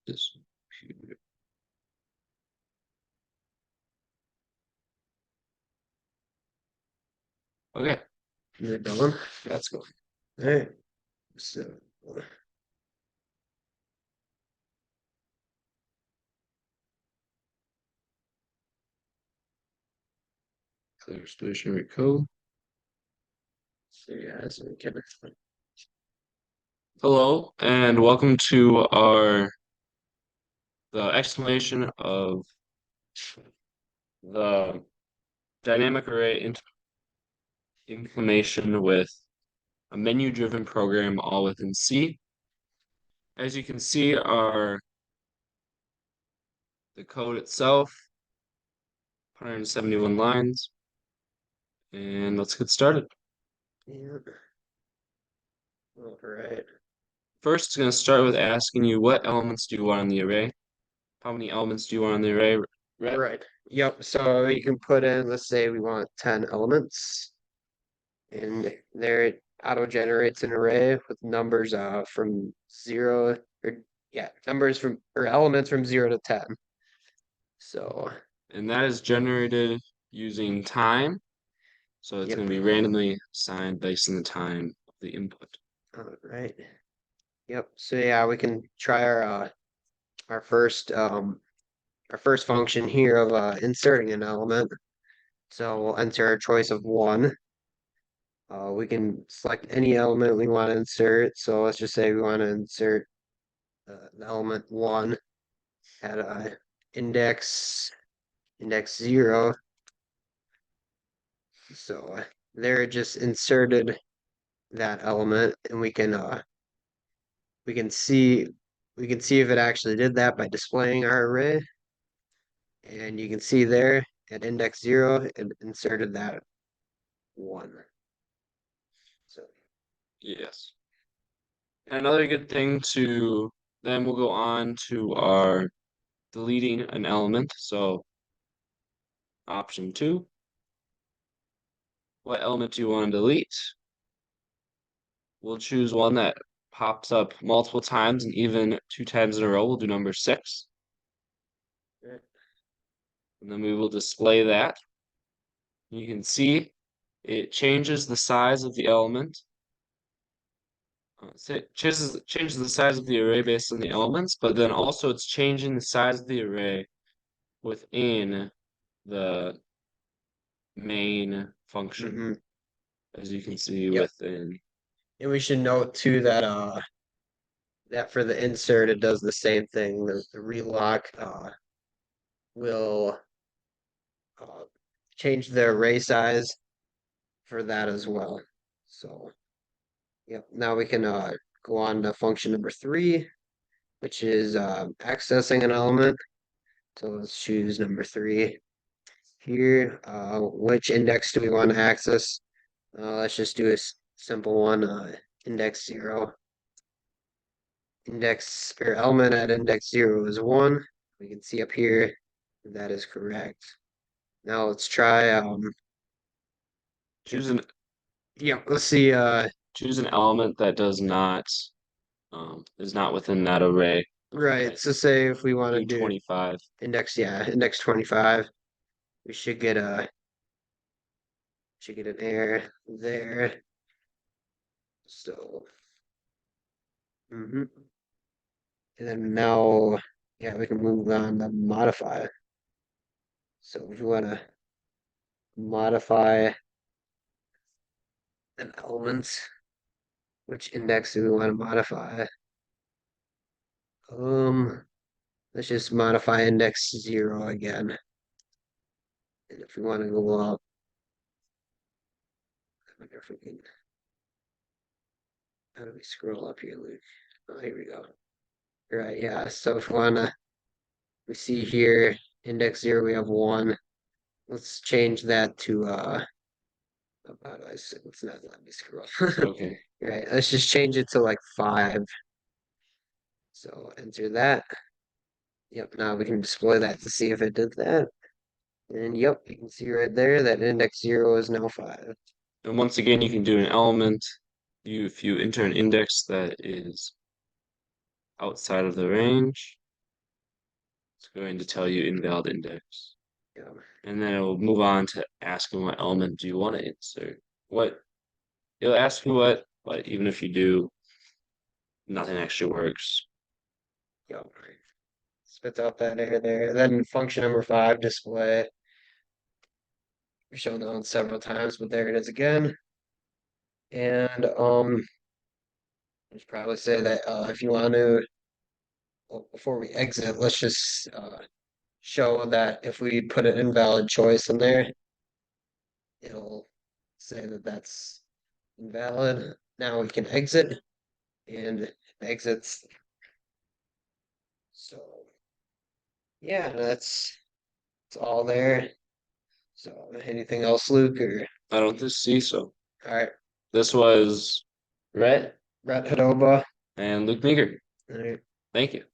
this computer. Okay, You're going? that's going. All right. So, Clear stationary code. yeah, so we can. Hello, and welcome to the explanation of the dynamic array implementation with a menu-driven program all within C. As you can see, the code itself, 171 lines, and let's get started. Yeah. All right. First, it's going to start with asking you what elements do you want in the array? How many elements do you want in the array? Right. Yep. So you can put in, let's say we want 10 elements, and there it auto generates an array with numbers from zero or yeah, numbers from or elements from 0 to 10. So, And that is generated using time. So it's yep. going to be randomly assigned based on the time of the input. All right. Yep. So yeah, we can try our first function here of inserting an element. So we'll enter a choice of 1. We can select any element we want to insert. So let's just say we want to insert the element 1 at index 0. So there it just inserted that element, and we can see if it actually did that by displaying our array. And you can see there at index 0, it inserted that 1. So Yes. Another good thing then we'll go on to our deleting an element. So option 2, what element do you want to delete? We'll choose one that pops up multiple times and even 2 times in a row. We'll do number 6. And then we will display that. You can see it changes the size of the element. It changes the size of the array based on the elements, but then also it's changing the size of the array within the main function, as you can see Yep. within. And we should note too that for the insert it does the same thing. The relock will change the array size for that as well. So yep, now we can go on to function number 3, which is accessing an element. So let's choose number 3 here. Which index do we want to access? Let's just do a simple one, index 0. Index or element at index 0 is 1. We can see up here that is correct. Now let's try Choose an yeah, let's see choose an element that does not is not within that array. right. Okay. So say if we want to Do do 25. index 25, we should get an error there. So and then now yeah, we can move on to modify. So if we want to modify an element, which index do we want to modify? Let's just modify index 0 again. And if we want to go up, I wonder if we can. How do we scroll up here, Luke? Oh, here we go. Right, yeah. So if we wanna, we see here index 0, we have 1. Let's change that to how do I say? Let's not let me scroll. Okay. Right, let's just change it to like 5. So enter that. Yep, now we can display that to see if it did that. And yep, you can see right there that index 0 is now 5. And once again, you can do an element. If you enter an index that is outside of the range, It's going to tell you invalid index. Yeah. And then it will move on to asking what element do you want to insert. What it'll ask you what, but even if you do, nothing actually works. Yep. Spits out that error there. Then function number 5, display. We've shown that one several times, but there it is again. And let's probably say that if you want to, well, before we exit, let's just show that if we put an invalid choice in there, it'll say that that's invalid. Now we can exit, and it exits. So yeah, that's all there. So anything else, Luke? Or I don't just see so. all right, This was Rhett Brett Hudoba. and Luke Meger. All right. Thank you.